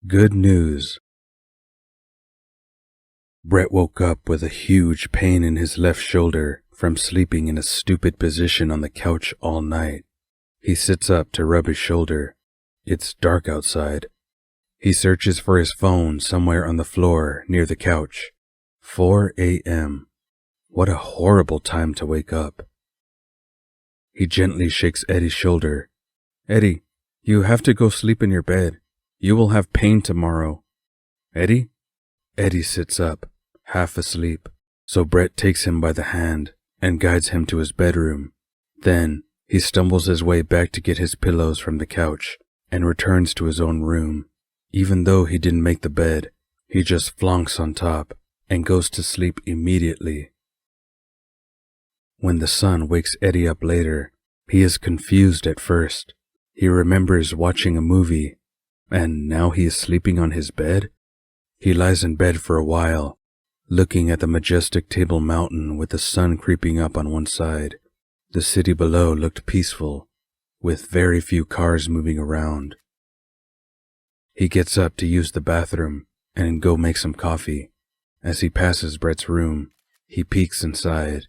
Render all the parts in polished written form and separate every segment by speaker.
Speaker 1: Good news. Brett woke up with a huge pain in his left shoulder from sleeping in a stupid position on the couch all night. He sits up to rub his shoulder. It's dark outside. He searches for his phone somewhere on the floor near the couch. 4 a.m. What a horrible time to wake up. He gently shakes Eddie's shoulder. Eddie, you have to go sleep in your bed. You will have pain tomorrow. Eddie? Eddie sits up, half asleep, so Brett takes him by the hand and guides him to his bedroom. Then he stumbles his way back to get his pillows from the couch and returns to his own room. Even though he didn't make the bed, he just flunks on top and goes to sleep immediately. When the sun wakes Eddie up later, he is confused at first. He remembers watching a movie, and now he is sleeping on his bed? He lies in bed for a while, looking at the majestic Table Mountain with the sun creeping up on one side. The city below looked peaceful, with very few cars moving around. He gets up to use the bathroom and go make some coffee. As he passes Brett's room, he peeks inside.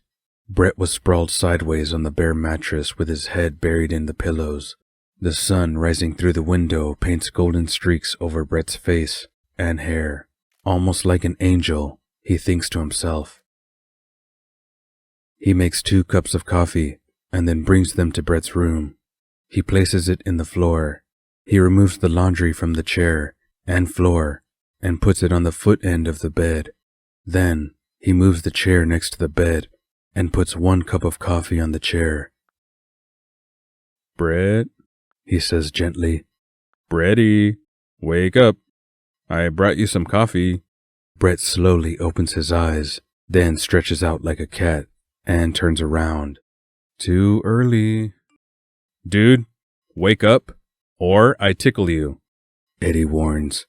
Speaker 1: Brett was sprawled sideways on the bare mattress with his head buried in the pillows. The sun rising through the window paints golden streaks over Brett's face and hair. Almost like an angel, he thinks to himself. He makes 2 cups of coffee and then brings them to Brett's room. He places it in the floor. He removes the laundry from the chair and floor and puts it on the foot end of the bed. Then he moves the chair next to the bed and puts 1 cup of coffee on the chair. Brett, he says gently. Bretty, wake up. I brought you some coffee. Brett slowly opens his eyes, then stretches out like a cat and turns around. Too early. Dude, wake up, or I tickle you, Eddie warns.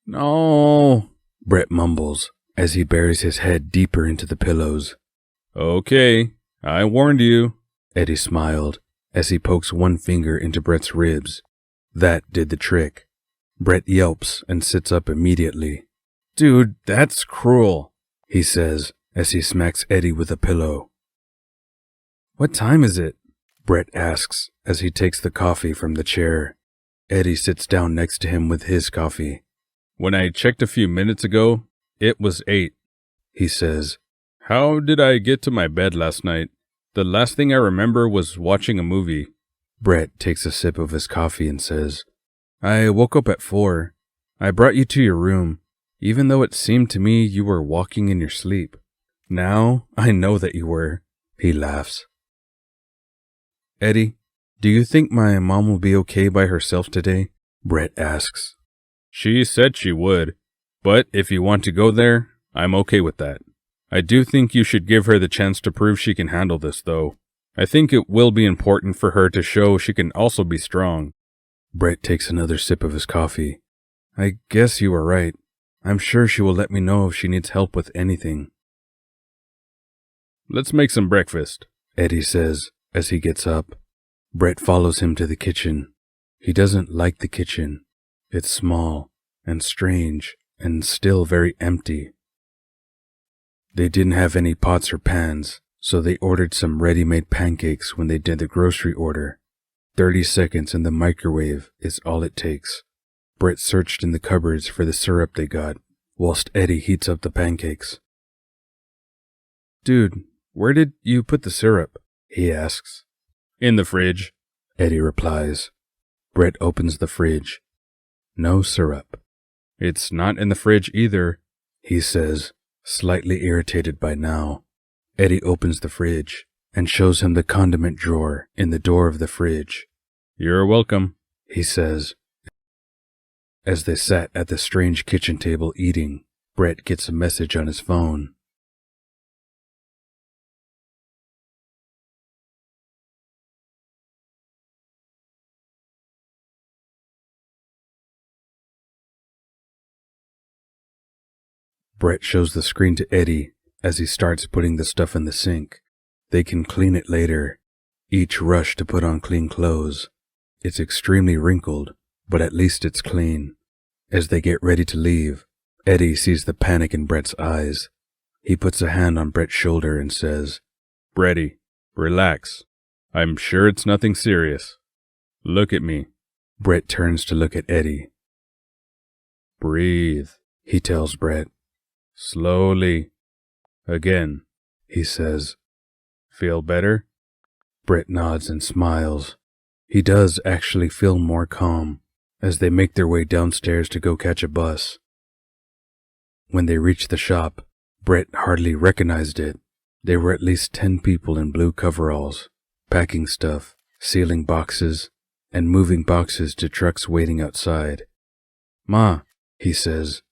Speaker 1: No, Brett mumbles as he buries his head deeper into the pillows. Okay, I warned you, Eddie smiled as he pokes 1 finger into Brett's ribs. That did the trick. Brett yelps and sits up immediately. Dude, that's cruel, he says as he smacks Eddie with a pillow. What time is it? Brett asks as he takes the coffee from the chair. Eddie sits down next to him with his coffee. When I checked a few minutes ago, it was 8, he says. How did I get to my bed last night? The last thing I remember was watching a movie. Brett takes a sip of his coffee and says, I woke up at 4. I brought you to your room, even though it seemed to me you were walking in your sleep. Now I know that you were, he laughs. Eddie, do you think my mom will be okay by herself today? Brett asks. She said she would, but if you want to go there, I'm okay with that. I do think you should give her the chance to prove she can handle this, though. I think it will be important for her to show she can also be strong. Brett takes another sip of his coffee. I guess you are right. I'm sure she will let me know if she needs help with anything. Let's make some breakfast, Eddie says as he gets up. Brett follows him to the kitchen. He doesn't like the kitchen. It's small and strange and still very empty. They didn't have any pots or pans, so they ordered some ready-made pancakes when they did the grocery order. 30 seconds in the microwave is all it takes. Brett searched in the cupboards for the syrup they got, whilst Eddie heats up the pancakes. Dude, where did you put the syrup? He asks. In the fridge, Eddie replies. Brett opens the fridge. No syrup. It's not in the fridge either, he says, slightly irritated by now. Eddie opens the fridge and shows him the condiment drawer in the door of the fridge. You're welcome, he says. As they sat at the strange kitchen table eating, Brett gets a message on his phone. Brett shows the screen to Eddie as he starts putting the stuff in the sink. They can clean it later. Each rush to put on clean clothes. It's extremely wrinkled, but at least it's clean. As they get ready to leave, Eddie sees the panic in Brett's eyes. He puts a hand on Brett's shoulder and says, "Bretty, relax. I'm sure it's nothing serious. Look at me." Brett turns to look at Eddie. "Breathe," he tells Brett. "Slowly. Again," he says. "Feel better?" Brett nods and smiles. He does actually feel more calm as they make their way downstairs to go catch a bus. When they reach the shop, Brett hardly recognized it. There were at least 10 people in blue coveralls, packing stuff, sealing boxes, and moving boxes to trucks waiting outside. "Ma," he says,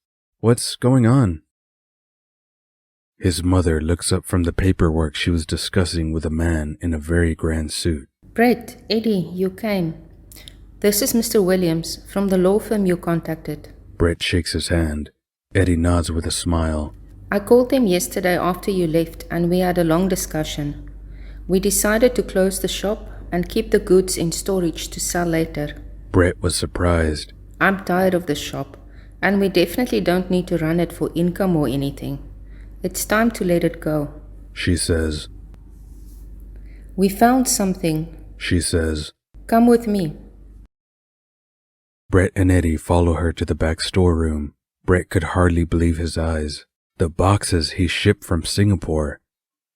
Speaker 1: "what's going on?" His mother looks up from the paperwork she was discussing with a man in a very grand suit.
Speaker 2: Brett, Eddie, you came. This is Mr. Williams from the law firm you contacted.
Speaker 1: Brett shakes his hand. Eddie nods with a smile.
Speaker 2: I called them yesterday after you left and we had a long discussion. We decided to close the shop and keep the goods in storage to sell later.
Speaker 1: Brett was surprised.
Speaker 2: I'm tired of the shop and we definitely don't need to run it for income or anything. It's time to let it go.
Speaker 1: She says.
Speaker 2: We found something.
Speaker 1: She says.
Speaker 2: Come with me.
Speaker 1: Brett and Eddie follow her to the back storeroom. Brett could hardly believe his eyes. The boxes he shipped from Singapore,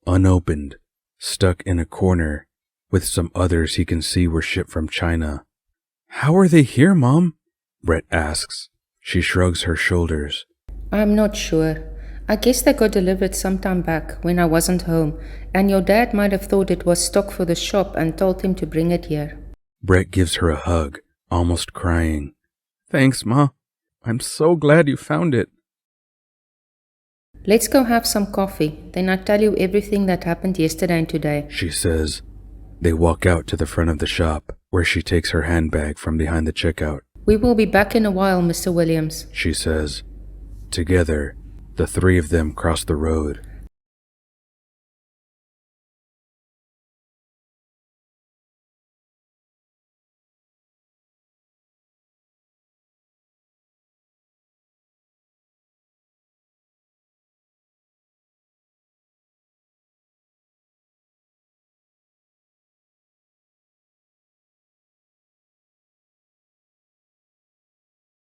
Speaker 1: unopened, stuck in a corner, with some others he can see were shipped from China. "How are they here, Mom?" Brett asks. She shrugs her shoulders.
Speaker 2: I'm not sure. I guess they got delivered some time back when I wasn't home, and your dad might have thought it was stock for the shop and told him to bring it here. Brett
Speaker 1: gives her a hug, almost crying. "Thanks, Ma. I'm so glad you found it."
Speaker 2: Let's go have some coffee, then I'll tell you everything that happened yesterday and today,
Speaker 1: she says. They walk out to the front of the shop, where she takes her handbag from behind the checkout.
Speaker 2: We will be back in a while, Mr. Williams,
Speaker 1: she says. Together, the three of them cross the road.